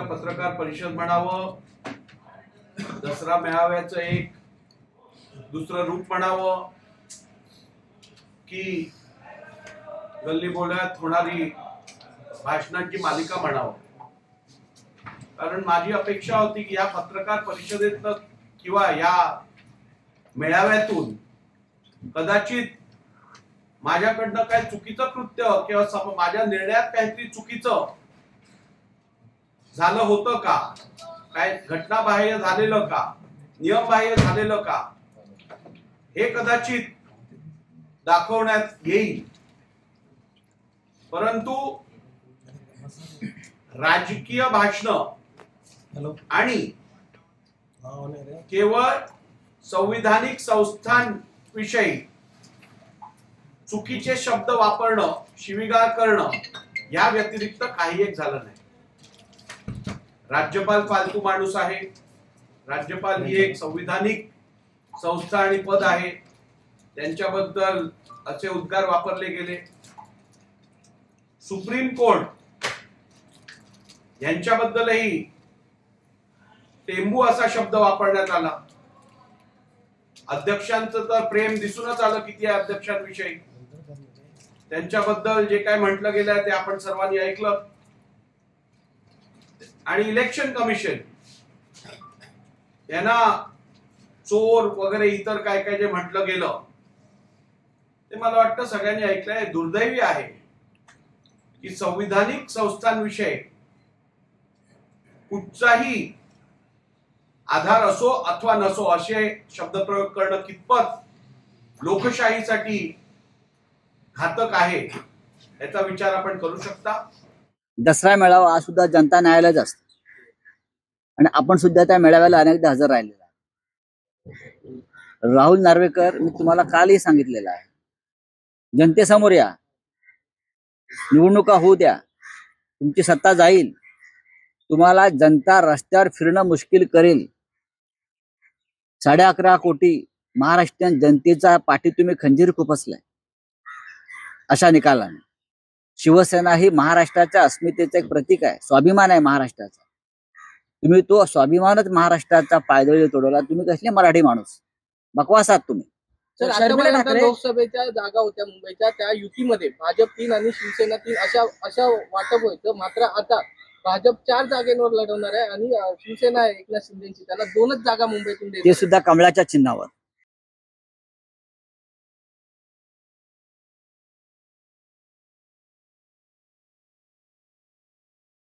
पत्रकार परिषद म्हणावं, दसरा मेळाव्याचं एक दुसरं रूप म्हणावं की गल्ली बोळ्यात होणारी भाषणांची मालिका म्हणावं. कारण माझी अपेक्षा होती की या पत्रकार परिषदेत किंवा या मेळाव्यातून कदाचित माझ्याकडनं काय चुकीचं कृत्य किंवा माझ्या निर्णयात काहीतरी चुकीचं झालं होतं का, काय घटनाबाह्य झालेलं का, नियमबाह्य झालेलं का, हे कदाचित दाखवण्यात येईल. परंतु राजकीय भाषण आणि केवळ संविधानिक संस्थांविषयी चुकीचे शब्द वापरणं, शिवीगाळ करणं या व्यतिरिक्त काही एक झालं नाही. राज्यपाल फालतू माणूस आहे. राज्यपाल ही एक संविधानिक संस्था आणि पद आहे. त्यांच्याबद्दल असे उद्गार वापरले गेले. सुप्रीम कोर्ट यांच्याबद्दलही टेंबू असा शब्द वापरण्यात आला. अध्यक्षांचं तर प्रेम दिसूनच आलं किती आहे अध्यक्षांविषयी. त्यांच्याबद्दल जे काय म्हटलं गेलं ते आपण सर्वांनी ऐकलं. आणि इलेक्शन कमिशन यांना चोर वगैरे इतर काय काय जे म्हटलं गेलं ते मला वाटतं सगळ्यांनी ऐकलंय. दुर्दैवी आहे की संविधानिक संस्थांविषयी कुठचाही आधार असो अथवा नसो असे शब्दप्रयोग करणं कितपत लोकशाहीसाठी घातक आहे याचा विचार आपण करू शकता. दसरा मेळावा आज सुद्धा जनता न्यायालयात असतो आणि आपण सुद्धा त्या मेळाव्याला अनेकदा हजर राहिलेला आहे. राहुल नार्वेकर, मी तुम्हाला कालही सांगितलेलं आहे, जनतेसमोर या, निवडणुका होऊ द्या, तुमची सत्ता जाईल, तुम्हाला जनता रस्त्यावर फिरणं मुश्किल करेल. 11.5 कोटी महाराष्ट्रीयन जनतेचा पाठी तुम्ही खंजीर खुपसलाय अशा निकालाने. शिवसेना ही महाराष्ट्राच्या अस्मितेचं एक प्रतीक आहे, स्वाभिमान आहे महाराष्ट्राचा. तुम्ही तो स्वाभिमानच महाराष्ट्राचा पायदळी तोडवला. तुम्ही कसले मराठी माणूस, बकवास आहात तुम्ही. लोकसभेच्या जागा होत्या मुंबईच्या, त्या युतीमध्ये भाजप 3 आणि शिवसेना 3 अशा वाटप व्हायचं. मात्र आता भाजप 4 जागेवर लढवणार आहे आणि शिवसेना एकनाथ शिंदेची, त्याला 2च जागा मुंबईतून ते सुद्धा कमळाच्या चिन्हावर.